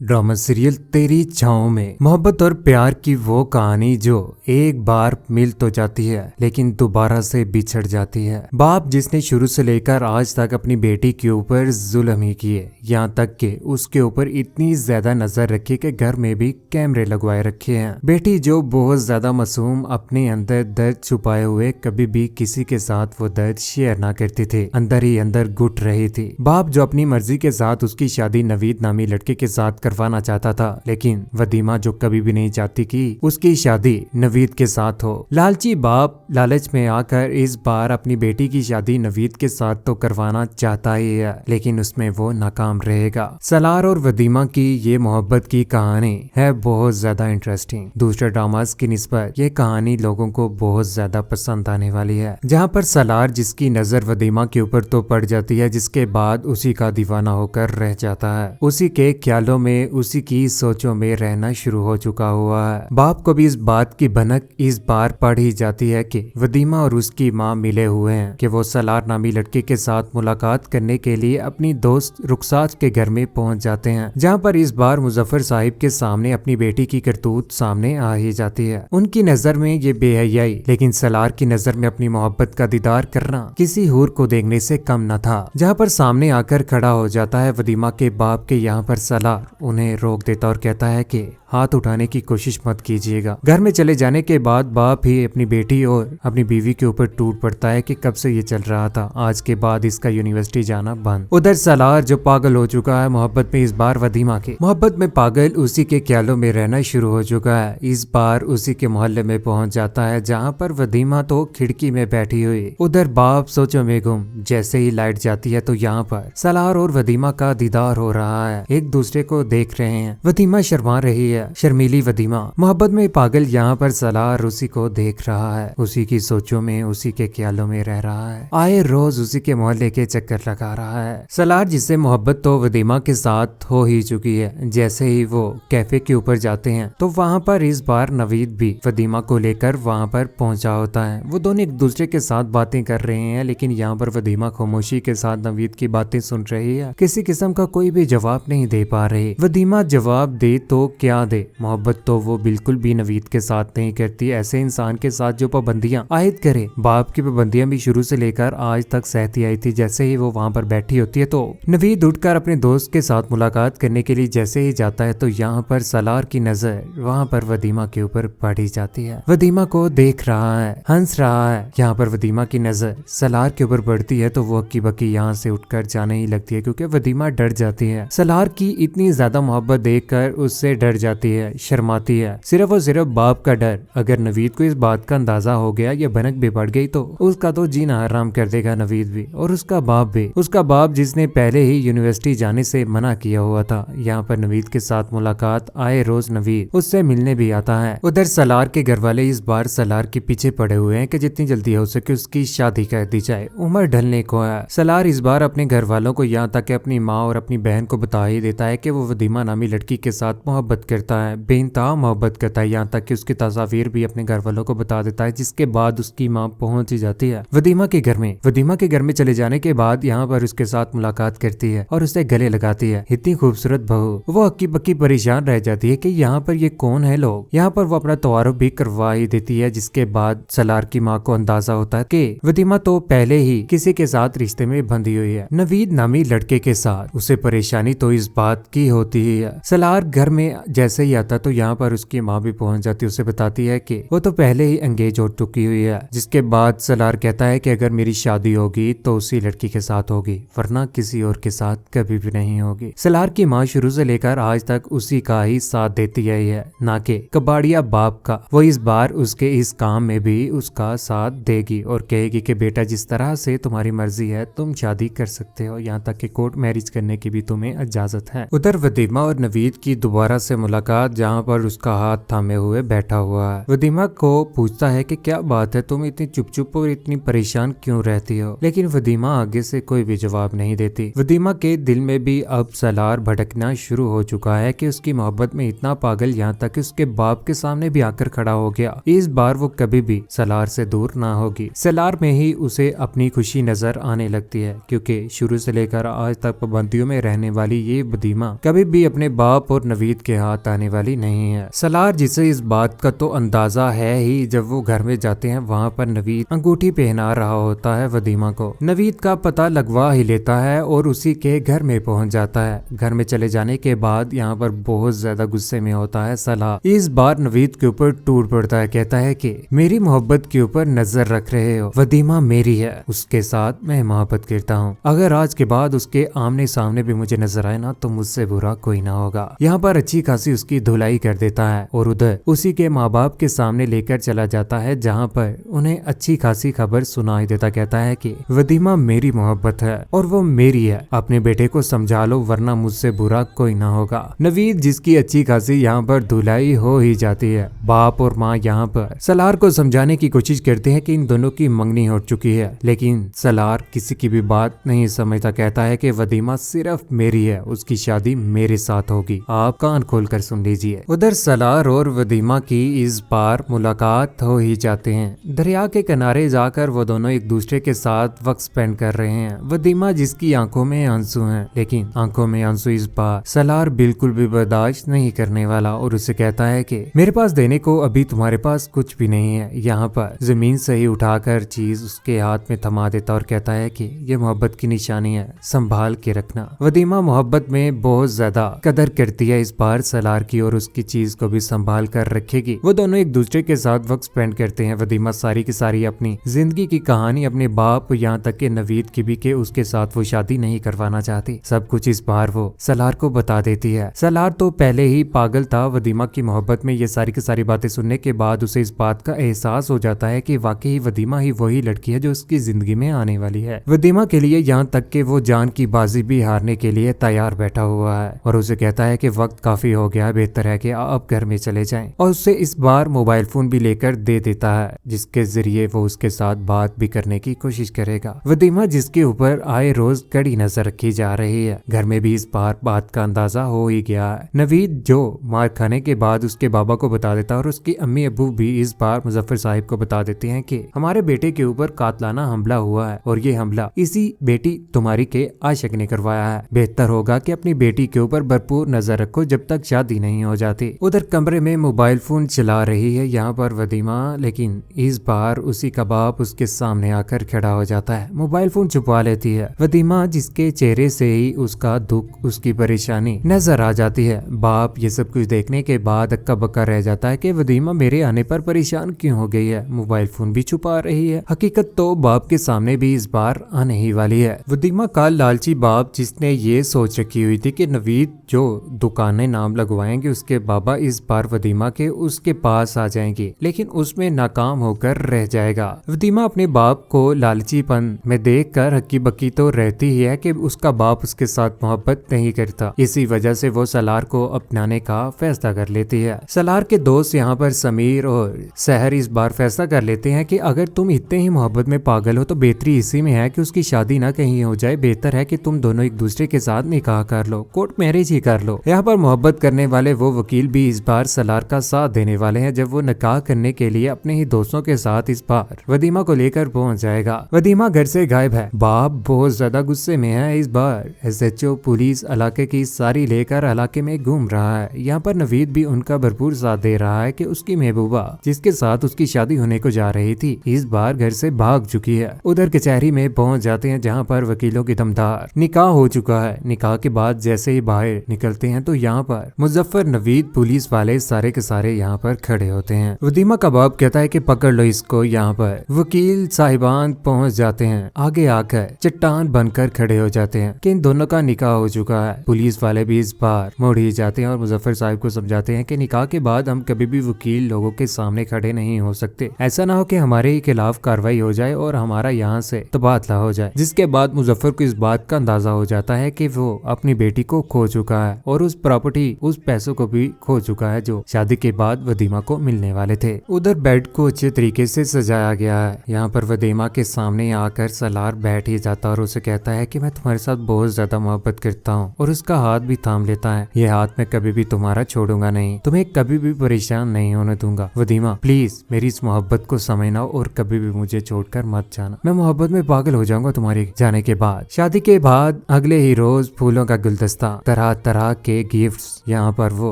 Drama serial तेरी छाँव में मोहब्बत और प्यार की वो कहानी जो एक बार मिल तो जाती है लेकिन दोबारा से बिछड़ जाती है। बाप जिसने शुरू से लेकर आज तक अपनी बेटी के ऊपर जुल्म ही किए, यहाँ तक कि उसके ऊपर इतनी ज्यादा नजर रखी कि घर में भी कैमरे लगवाए रखे हैं। बेटी जो बहुत ज्यादा मासूम, अपने अंदर दर्द छुपाए हुए कभी भी किसी के साथ वो दर्द शेयर ना करती थी, अंदर ही अंदर घुट रही थी। बाप जो अपनी मर्जी के साथ उसकी शादी नवीद नामी लड़के के साथ करवाना चाहता था, लेकिन वदीमा जो कभी भी नहीं चाहती कि उसकी शादी नवीद के साथ हो। लालची बाप लालच में आकर इस बार अपनी बेटी की शादी नवीद के साथ तो करवाना चाहता ही है, लेकिन उसमें वो नाकाम रहेगा। सलार और वदीमा की ये मोहब्बत की कहानी है बहुत ज्यादा इंटरेस्टिंग। दूसरे ड्रामास की निस्बत ये कहानी लोगों को बहुत ज्यादा पसंद आने वाली है, जहाँ पर सलार जिसकी नजर वदीमा के ऊपर तो पड़ जाती है, जिसके बाद उसी का दीवाना होकर रह जाता है, उसी के ख्यालों में, उसी की सोचों में रहना शुरू हो चुका हुआ है। बाप को भी इस बात की भनक इस बार पड़ ही जाती है कि वदीमा और उसकी माँ मिले हुए हैं, कि वो सलार नामी लड़के के साथ मुलाकात करने के लिए अपनी दोस्त रुखसात के घर में पहुंच जाते हैं, जहां पर इस बार मुजफ्फर साहिब के सामने अपनी बेटी की करतूत सामने आ ही जाती है। उनकी नजर में ये बेहयाई, लेकिन सलार की नजर में अपनी मोहब्बत का दीदार करना किसी हूर को देखने से कम न था। जहाँ पर सामने आकर खड़ा हो जाता है वदीमा के बाप के, यहाँ पर सलार उन्हें रोक देता और कहता है कि हाथ उठाने की कोशिश मत कीजिएगा। घर में चले जाने के बाद बाप ही अपनी बेटी और अपनी बीवी के ऊपर टूट पड़ता है कि कब से ये चल रहा था, आज के बाद इसका यूनिवर्सिटी जाना बंद। उधर सलार जो पागल हो चुका है मोहब्बत में, इस बार वदीमा के मोहब्बत में पागल, उसी के ख्यालों में रहना शुरू हो चुका है। इस बार उसी के मोहल्ले में पहुंच जाता है, जहाँ पर वदीमा तो खिड़की में बैठी हुई, उधर बाप सोचों में गुम। जैसे ही लाइट जाती है तो यहाँ पर सलार और वदीमा का दीदार हो रहा है, एक दूसरे को देख रहे हैं। वदीमा शर्मा रही है, शर्मीली वदीमा मोहब्बत में पागल, यहाँ पर सलार उसी को देख रहा है, उसी की सोचों में, उसी के ख्यालों में रह रहा है, आए रोज उसी के मोहल्ले के चक्कर लगा रहा है। सलार जिससे मोहब्बत तो वदीमा के साथ हो ही चुकी है, जैसे ही वो कैफे के ऊपर जाते हैं तो वहाँ पर इस बार नवीद भी वदीमा को लेकर वहाँ पर पहुंचा होता है। वो दोनों एक दूसरे के साथ बातें कर रहे हैं, लेकिन यहाँ पर वदीमा खामोशी के साथ नवीद की बातें सुन रही है, किसी किस्म का कोई भी जवाब नहीं दे पा रही। वदीमा जवाब दे तो क्या दे, मोहब्बत तो वो बिल्कुल भी नवीद के साथ नहीं करती। ऐसे इंसान के साथ जो पाबंदियां आयद करे, बाप की पाबंदियां भी शुरू से लेकर आज तक सहती आई थी। जैसे ही वो वहां पर बैठी होती है तो नवीद उठकर अपने दोस्त के साथ मुलाकात करने के लिए जैसे ही जाता है तो यहाँ पर सलार की नजर वहाँ पर वदीमा के ऊपर पड़ी जाती है। वदीमा को देख रहा है, हंस रहा है। यहाँ पर वदीमा की नजर सलार के ऊपर पड़ती है तो वो हक्की बक्की यहाँ से उठकर जाने ही लगती है, क्योंकि वदीमा डर जाती है। सलार की इतनी ज्यादा मोहब्बत देखकर उससे डर जाती है, शर्माती है, सिर्फ और सिर्फ बाप का डर। अगर नवीद को इस बात का अंदाजा हो गया या भनक भी पड़ गई तो उसका तो जीना हराम कर देगा नवीद भी, और उसका बाप भी, उसका बाप जिसने पहले ही यूनिवर्सिटी जाने से मना किया हुआ था। यहाँ पर नवीद के साथ मुलाकात, आए रोज नवीद उससे मिलने भी आता है। उधर सलार के घर वाले इस बार सलार के पीछे पड़े हुए हैं कि जितनी जल्दी हो सके उसकी शादी कर दी जाए, उम्र ढलने को है। सलार इस बार अपने घर वालों को, यहाँ तक अपनी माँ और अपनी बहन को बता ही देता है कि वो वदीमा नामी लड़की के साथ मोहब्बत करता है, बेइंतहा मोहब्बत करता है। यहाँ तक कि उसकी तस्वीर भी अपने घर वालों को बता देता है, जिसके बाद उसकी माँ पहुंच ही जाती है वदीमा के घर में। वदीमा के घर में चले जाने के बाद यहाँ पर उसके साथ मुलाकात करती है और उसे गले लगाती है। इतनी खूबसूरत बहू, वो हक्की बक्की परेशान रह जाती है कि यहाँ पर ये कौन है लोग। यहाँ पर वो अपना तवारुफ भी करवा ही देती है, जिसके बाद सलार की माँ को अंदाजा होता है कि वदीमा तो पहले ही किसी के साथ रिश्ते में बंधी हुई है, नवीद नामी लड़के के साथ। उसे परेशानी तो इस बात की होती ही है। सलार घर में जैसे ही आता तो यहाँ पर उसकी माँ भी पहुंच जाती, उसे बताती है कि वो तो पहले ही एंगेज हो चुकी हुई है। जिसके बाद सलार कहता है कि अगर मेरी शादी होगी तो उसी लड़की के साथ होगी, वरना किसी और के साथ कभी भी नहीं होगी। सलार की माँ शुरू से लेकर आज तक उसी का ही साथ देती आई है, ना कि कबाड़िया बाप का। वो इस बार उसके इस काम में भी उसका साथ देगी और कहेगी कि बेटा जिस तरह से तुम्हारी मर्जी है तुम शादी कर सकते हो, यहाँ तक कि कोर्ट मैरिज करने की भी तुम्हें इजाजत है। उधर वदीमा और नवीद की दोबारा से मुलाकात, जहाँ पर उसका हाथ थामे हुए बैठा हुआ है। वदीमा को पूछता है कि क्या बात है, तुम इतनी चुप चुप और इतनी परेशान क्यों रहती हो, लेकिन वदीमा आगे से कोई भी जवाब नहीं देती। वदीमा के दिल में भी अब सलार भटकना शुरू हो चुका है कि उसकी मोहब्बत में इतना पागल, यहाँ तक कि उसके बाप के सामने भी आकर खड़ा हो गया। इस बार वो कभी भी सलार से दूर ना होगी। सलार में ही उसे अपनी खुशी नजर आने लगती है, क्योंकि शुरू से लेकर आज तक पाबंदियों में रहने वाली ये वदीमा कभी भी अपने बाप और नवीद के हाथ आने वाली नहीं है। सलार जिसे इस बात का तो अंदाजा है ही, जब वो घर में जाते हैं वहाँ पर नवीद अंगूठी पहना रहा होता है वदीमा को। नवीद का पता लगवा ही लेता है और उसी के घर में पहुंच जाता है। घर में चले जाने के बाद यहाँ पर बहुत ज्यादा गुस्से में होता है सलार। इस बार नवीद के ऊपर टूट पड़ता है, कहता है कि मेरी मोहब्बत के ऊपर नजर रख रहे हो, वदीमा मेरी है, उसके साथ मैं मोहब्बत करता हूँ। अगर आज के बाद उसके आमने सामने भी मुझे नजर आए ना तो मुझसे बुरा कोई ना होगा। यहाँ पर अच्छी खासी उसकी धुलाई कर देता है और उधर उसी के माँ बाप के सामने लेकर चला जाता है, जहाँ पर उन्हें अच्छी खासी खबर सुनाई देता। कहता है कि वदीमा मेरी मोहब्बत है और वो मेरी है, अपने बेटे को समझा लो वरना मुझसे बुरा कोई ना होगा। नवीद जिसकी अच्छी खासी यहाँ पर धुलाई हो ही जाती है। बाप और माँ यहाँ पर सलार को समझाने की कोशिश करते हैं कि इन दोनों की मंगनी हो चुकी है, लेकिन सलार किसी की भी बात नहीं समझता। कहता है कि वदीमा सिर्फ मेरी है, उसकी शादी मेरे साथ होगी, आप कान खोलकर सुन लीजिए। उधर सलार और वदीमा की इस बार मुलाकात हो ही जाते हैं। दरिया के किनारे जाकर वो दोनों एक दूसरे के साथ वक्त स्पेंड कर रहे हैं। वदीमा जिसकी आंखों में आंसू हैं, लेकिन आंखों में आंसू इस बार सलार बिल्कुल भी बर्दाश्त नहीं करने वाला और उसे कहता है कि मेरे पास देने को अभी तुम्हारे पास कुछ भी नहीं है। यहाँ पर जमीन से ही उठाकर चीज उसके हाथ में थमा देता और कहता है कि ये मोहब्बत की निशानी है, संभाल के रखना। वदीमा मोहब्बत में बहुत ज्यादा कदर करती है इस बार सलार की और उसकी चीज को भी संभाल कर रखेगी। वो दोनों एक दूसरे के साथ वक्त स्पेंड करते हैं। वदीमा सारी की सारी अपनी जिंदगी की कहानी अपने बाप यहाँ तक के नवीद की भी के उसके साथ वो शादी नहीं करवाना चाहती, सब कुछ इस बार वो सलार को बता देती है। सलार तो पहले ही पागल था वदीमा की मोहब्बत में। ये सारी की सारी बातें सुनने के बाद उसे इस बात का एहसास हो जाता है कि वाकई वदीमा ही वही लड़की है जो उसकी जिंदगी में आने वाली है। वदीमा के लिए यहाँ तक के वो जान की बाजी भी हारने के लिए तैयार बैठा हुआ है और उसे कहता है कि वक्त काफी हो गया, बेहतर है कि आप घर में चले जाएं। और उससे इस बार मोबाइल फोन भी लेकर दे देता है, जिसके जरिए वो उसके साथ बात भी करने की कोशिश करेगा। वदीमा जिसके ऊपर आए रोज कड़ी नजर रखी जा रही है। घर में भी इस बार बात का अंदाजा हो ही गया है। नवीद जो मार खाने के बाद उसके बाबा को बता देता है और उसकी अम्मी अब्बू भी इस बार मुजफ्फर साहिब को बता देते हैं कि हमारे बेटे के ऊपर कातलाना हमला हुआ है और ये हमला इसी बेटी तुम्हारी के आशिक ने करवाया है। बेहतर होगा कि अपनी बेटी के ऊपर भरपूर नजर रखो जब तक शादी नहीं हो जाती। उधर कमरे में मोबाइल फोन चला रही है यहाँ पर वदीमा, लेकिन इस बार उसी का बाप उसके सामने आकर खड़ा हो जाता है, मोबाइल फोन छुपा लेती है। वदीमा जिसके चेहरे से ही उसका दुख, उसकी परेशानी नजर आ जाती है। बाप ये सब कुछ देखने के बाद अक्का बक्का रह जाता है कि वदीमा मेरे आने पर परेशान क्यों हो गई है, मोबाइल फोन भी छुपा रही है। हकीकत तो बाप के सामने भी इस बार आने ही वाली है। वदीमा का लालची बाप जिसने ये सोच रखी हुई थी कि नवीद जो दुकानें नाम लगवाएंगे उसके बाबा इस बार वदीमा के उसके पास आ जाएंगे, लेकिन उसमें नाकाम होकर रह जाएगा। वदीमा अपने बाप को लालचीपन में देखकर हक्की बक्की तो रहती ही है कि उसका बाप उसके साथ मोहब्बत नहीं करता। इसी वजह से वो सलार को अपनाने का फैसला कर लेती है। सलार के दोस्त यहाँ पर समीर और सहर इस बार फैसला कर लेते हैं कि अगर तुम इतने ही मोहब्बत में पागल हो तो बेहतरी इसी में है कि उसकी शादी ना कहीं हो जाए, बेहतर है कि तुम दोनों एक दूसरे के साथ निकाह कर लो, कोर्ट मैरिज ही कर लो। यहाँ पर मोहब्बत करने वाले वो वकील भी इस बार सलार का साथ देने वाले हैं जब वो निकाह करने के लिए अपने ही दोस्तों के साथ इस बार वदीमा को लेकर पहुंच जाएगा। वदीमा घर से गायब है। बाप बहुत ज्यादा गुस्से में है। इस बार SHO पुलिस इलाके की सारी लेकर इलाके में घूम रहा है। यहाँ पर नवीद भी उनका भरपूर साथ दे रहा है कि उसकी महबूबा जिसके साथ उसकी शादी होने को जा रही थी इस बार घर से भाग चुकी है। उधर कचहरी में पहुंच जाते हैं जहाँ पर वकीलों की दमदार निकाह हो चुका है। निकाह के बाद जैसे ही बाहर निकलते हैं तो यहाँ पर मुजफ्फर, नवीद, पुलिस वाले सारे के सारे यहाँ पर खड़े होते हैं। वदीमा का बाप कहता है कि पकड़ लो इसको। यहाँ पर वकील साहिबान पहुंच जाते हैं, आगे आकर चट्टान बनकर खड़े हो जाते हैं कि इन दोनों का निकाह हो चुका है। पुलिस वाले भी इस बार मुड़ ही जाते हैं और मुजफ्फर साहिब को समझाते हैं कि निकाह के बाद हम कभी भी वकील लोगों के सामने खड़े नहीं हो सकते, ऐसा ना हो कि हमारे ही खिलाफ कार्रवाई हो जाए और हमारा यहाँ से तबादला हो जाए। जिसके बाद मुजफ्फर को इस बात का अंदाजा हो जाता है कि वो अपनी बेटी को खो चुका है और उस प्रॉपर्टी, उस पैसों को भी खो चुका है जो शादी के बाद वदीमा को मिलने वाले थे। उधर बेड को अच्छे तरीके से सजाया गया है। यहाँ पर वदीमा के सामने आकर सलार बैठ ही जाता और उसे कहता है कि मैं तुम्हारे साथ बहुत ज्यादा मोहब्बत करता हूँ और उसका हाथ भी थाम लेता है। ये हाथ मैं कभी भी तुम्हारा छोड़ूंगा नहीं, तुम्हें कभी भी परेशान नहीं होने दूंगा। वदीमा प्लीज मेरी इस मोहब्बत को समझना और कभी भी मुझे छोड़कर मत जाना, मैं मोहब्बत में पागल हो जाऊंगा तुम्हारे जाने के बाद। शादी के बाद अगले ही रोज फूलों का गुलदस्ता तरह तरह के गिफ्ट्स यहाँ पर वो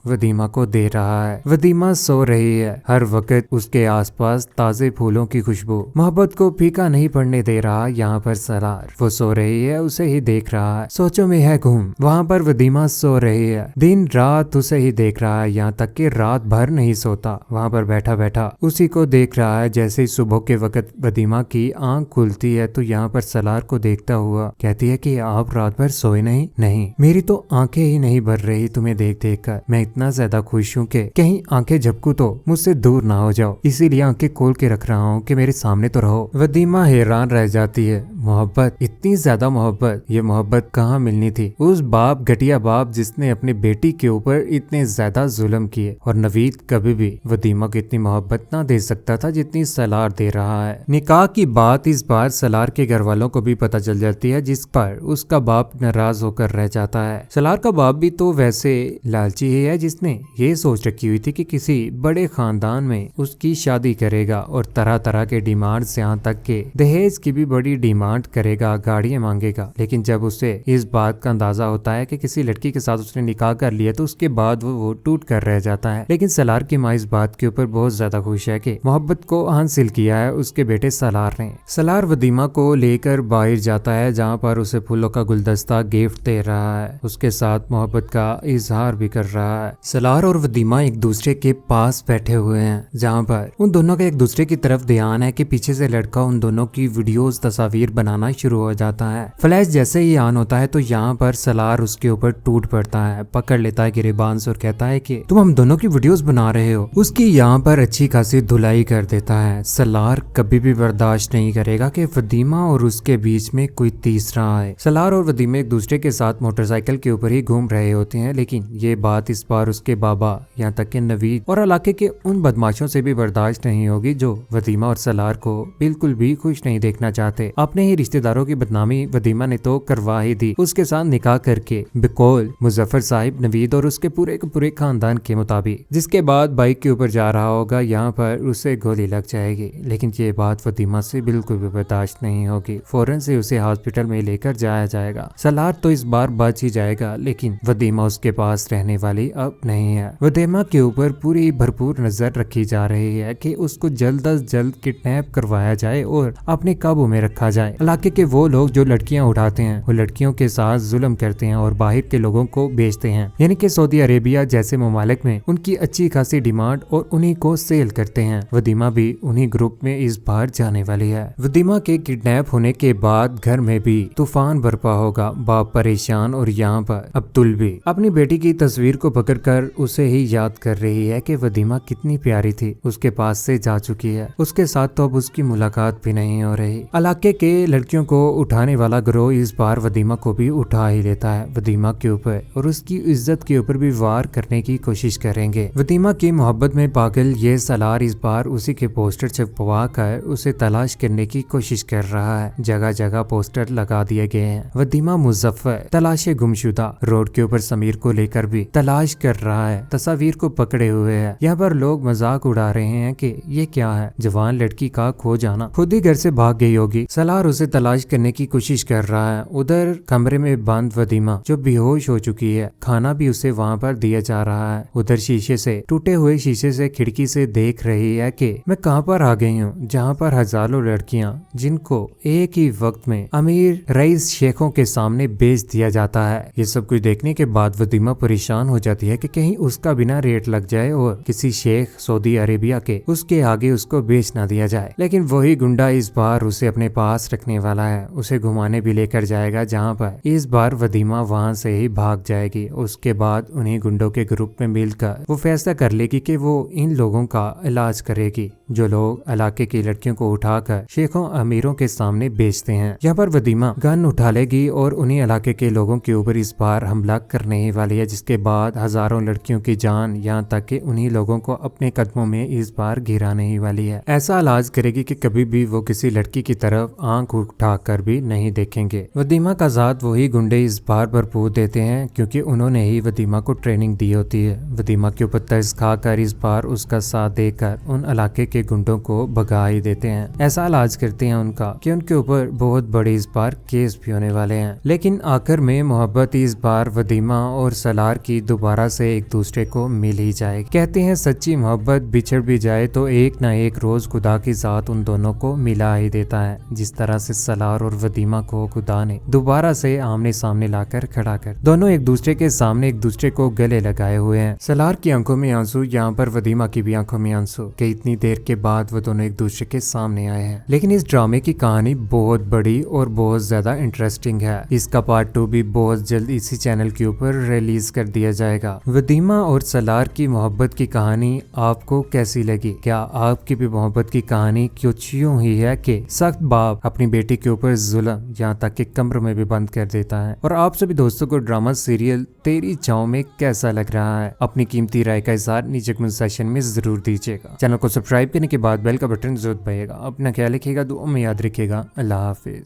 वदीमा को दे रहा है। वदीमा सो रही है, हर वक्त उसके आसपास ताजे फूलों की खुशबू मोहब्बत को फीका नहीं पड़ने दे रहा। यहाँ पर सलार वो सो रही है, उसे ही देख रहा है, सोचों में है घूम। वहाँ पर वदीमा सो रही है, दिन रात उसे ही देख रहा है, यहाँ तक कि रात भर नहीं सोता। वहाँ पर बैठा बैठा उसी को देख रहा है। जैसे ही सुबह के वक्त वदीमा की आंख खुलती है तो यहाँ पर सलार को देखता हुआ कहती है कि आप रात भर सोए नहीं? नहीं, मेरी तो आंखें ही नहीं भर रही तुम्हें देख देख कर। मैं इतना ज्यादा खुश हूँ कि कहीं आंखें झपकू तो मुझसे दूर ना हो जाओ, इसीलिए आंखें खोल के रख रहा हूँ कि मेरे सामने तो रहो। वदीमा हैरान रह जाती है, मोहब्बत, इतनी ज्यादा मोहब्बत, ये मोहब्बत कहाँ मिलनी थी? उस बाप, घटिया बाप जिसने अपनी बेटी के ऊपर इतने ज्यादा जुल्म किए। और नवीद कभी भी वदीमा को इतनी मोहब्बत ना दे सकता था जितनी सलार दे रहा है। निकाह की बात इस बार सलार के घर वालों को भी पता चल जाती है, जिस पर उसका बाप नाराज होकर रह जाता है। सलार का बाप भी तो वैसे लालची ही है, जिसने ये सोच रखी हुई थी कि किसी बड़े खानदान में उसकी शादी करेगा और तरह तरह के डिमांड्स, यहाँ तक के दहेज की भी बड़ी डिमांड करेगा, गाड़ियां मांगेगा। लेकिन जब उसे इस बात का अंदाजा होता है कि किसी लड़की के साथ उसने निकाह कर लिया तो उसके बाद वो टूट कर रह जाता है। लेकिन सलार की माँ इस बात के ऊपर बहुत ज्यादा खुश है कि मोहब्बत को हासिल किया है उसके बेटे सलार ने। सलार वदीमा को लेकर बाहर जाता है, जहाँ पर उसे फूलों का गुलदस्ता गिफ्ट दे रहा है, उसके साथ मोहब्बत का इजहार भी कर रहा है। सलार और वदीमा एक दूसरे के पास बैठे हुए हैं, जहाँ पर उन दोनों का एक दूसरे की तरफ ध्यान है कि पीछे से लड़का उन दोनों की वीडियोस, तस्वीर बनाना शुरू हो जाता है। फ्लैश जैसे ही ऑन होता है तो यहाँ पर सलार उसके ऊपर टूट पड़ता है, पकड़ लेता है गिरेबान से और कहता है कि तुम हम दोनों की वीडियोस बना रहे हो। उसकी यहाँ पर अच्छी खासी धुलाई कर देता है। सलार कभी भी बर्दाश्त नहीं करेगा कि वदीमा और उसके बीच में कोई तीसरा आए। सलार और वदीमा एक दूसरे के साथ मोटरसाइकिल के ऊपर ही घूम रहे होते हैं, लेकिन ये बात इस बार उसके बाबा, यहाँ तक कि नवीद और इलाके के उन बदमाशों से भी बर्दाश्त नहीं होगी जो वदीमा और सलार को बिल्कुल भी खुश नहीं देखना चाहते। अपने ही रिश्तेदारों की बदनामी वदीमा ने तो करवा ही दी, उसके साथ निकाह करके बिकौल मुजफ्फर साहिब, नवीद और उसके पूरे के पूरे खानदान के मुताबिक। जिसके बाद बाइक के ऊपर जा रहा होगा, यहाँ पर उसे गोली लग जाएगी। लेकिन ये बात वदीमा से बिल्कुल भी बर्दाश्त नहीं होगी, फौरन से उसे हॉस्पिटल में लेकर जाया जाएगा। सलार तो इस बार बच ही जाएगा, लेकिन वदीमा उसके पास रहने वाली अब नहीं है। वदीमा के ऊपर पूरी भरपूर नजर रखी जा रही है कि उसको जल्द अज जल्द किडनैप करवाया जाए और अपने काबू में रखा जाए। इलाके के वो लोग जो लड़कियां उठाते हैं, वो लड़कियों के साथ जुल्म करते हैं और बाहर के लोगों को बेचते हैं, यानी कि सऊदी अरेबिया जैसे ममालिक में उनकी अच्छी खासी डिमांड और उन्हीं को सेल करते हैं। वदीमा भी उन्हीं ग्रुप में इस बार जाने वाली है। वदीमा के किडनैप होने के बाद घर में भी तूफान बरपा होगा, बाप परेशान और यहाँ पर अब्दुल भी अपनी बेटी की तस्वीर को पकड़कर उसे ही याद कर रही है कि वदीमा कितनी प्यारी थी, उसके पास से जा चुकी है, उसके साथ तो अब उसकी मुलाकात भी नहीं हो रही। इलाके के लड़कियों को उठाने वाला गिरोह इस बार वदीमा को भी उठा ही लेता है। वदीमा के ऊपर और उसकी इज्जत के ऊपर भी वार करने की कोशिश करेंगे। वदीमा की मोहब्बत में पागल ये सलार इस बार उसी के पोस्टर छपवा कर उसे तलाश करने की कोशिश कर रहा है। जगह जगह पोस्टर लगा दिए गए हैं। वदीमा मुजफ्फर तलाशे गुमशुदा, रोड के ऊपर समीर को लेकर भी तलाश कर रहा है, तस्वीर को पकड़े हुए है। यहाँ पर लोग मजाक उड़ा रहे हैं कि ये क्या है, जवान लड़की का खो जाना, खुद ही घर से भाग गई होगी। सलार उसे तलाश करने की कोशिश कर रहा है। उधर कमरे में बंद वदीमा जो बेहोश हो चुकी है, खाना भी उसे वहाँ पर दिया जा रहा है। उधर शीशे से, टूटे हुए शीशे से खिड़की से देख रही है कि मैं कहाँ पर आ गई हूँ, जहाँ पर हजारों लड़कियाँ जिनको एक ही वक्त में अमीर रईस शेखों के सामने बेच दिया जाता है। ये सब कुछ देखने के बाद वदीमा परेशान हो जाती है कि कहीं उसका बिना रेट लग जाए और किसी शेख सऊदी अरेबिया के उसके आगे उसको बेच ना दिया जाए। लेकिन वही गुंडा इस बार उसे अपने पास रखने वाला है, उसे घुमाने भी लेकर जाएगा, जहाँ पर इस बार वदीमा वहाँ से ही भाग जाएगी। उसके बाद उन्हीं गुंडों के ग्रुप में मिलकर वो फैसला कर लेगी कि वो इन लोगों का इलाज करेगी जो लोग इलाके की लड़कियों को उठाकर शेखों अमीरों के सामने बेचते हैं। यहाँ पर वदीमा गन उठा लेगी और उन्हीं इलाके के लोगों के ऊपर इस बार हमला करने ही वाली है, जिसके बाद हजारों लड़कियों की जान, यहाँ तक कि उन्हीं लोगों को अपने कदमों में इस बार गिराने ही वाली है। ऐसा इलाज करेगी कि कभी भी वो किसी लड़की की तरफ आंख उठाकर भी नहीं देखेंगे। वदीमा का साथ वही गुंडे इस बार भरपूर देते हैं, क्योंकि उन्होंने ही वदीमा को ट्रेनिंग दी होती है। वदीमा के ऊपर तर्स खाकर इस बार उसका साथ देकर उन इलाके के गुंडों को भगा ही देते हैं। ऐसा इलाज करते हैं उनका कि उनके ऊपर बहुत बड़े इस बार केस भी होने वाले हैं। लेकिन आखिर में मोहब्बत इस बार वदीमा और सलार की दोबारा से एक दूसरे को मिल ही जाए। कहते हैं सच्ची मोहब्बत बिछड़ भी जाए तो एक ना एक रोज खुदा के साथ उन दोनों को मिला ही देता है। जिस तरह से सलार और वदीमा को खुदा ने दोबारा से आमने सामने लाकर खड़ा कर दोनों एक दूसरे के सामने एक दूसरे को गले लगाए हुए हैं। सलार की आंखों में आंसू, यहाँ पर वदीमा की भी आंखों में आंसू कि इतनी देर के बाद वो दोनों एक दूसरे के सामने आए हैं। लेकिन इस ड्रामे की कहानी बहुत बड़ी और बहुत ज्यादा इंटरेस्टिंग है। इसका पार्ट 2 भी बहुत जल्द इसी चैनल के ऊपर रिलीज कर दिया जाएगा। वदीमा और सलार की मोहब्बत की कहानी आपको कैसी लगी? क्या आपकी भी मोहब्बत की कहानी कुछ यूं ही है कि सख्त बाप अपनी बेटी के ऊपर जुल्म यहाँ तक कि कमरों में भी बंद कर देता है? और आप सभी दोस्तों को ड्रामा सीरियल तेरी छाँव में कैसा लग रहा है? अपनी कीमती राय का इज़हार नीचे कमेंट सेक्शन में जरूर दीजिएगा। चैनल को सब्सक्राइब करने के बाद बेल का बटन जरूर दबाइएगा। अपना ख्याल रखिएगा, दुआ में याद रखिएगा। अल्लाह हाफिज।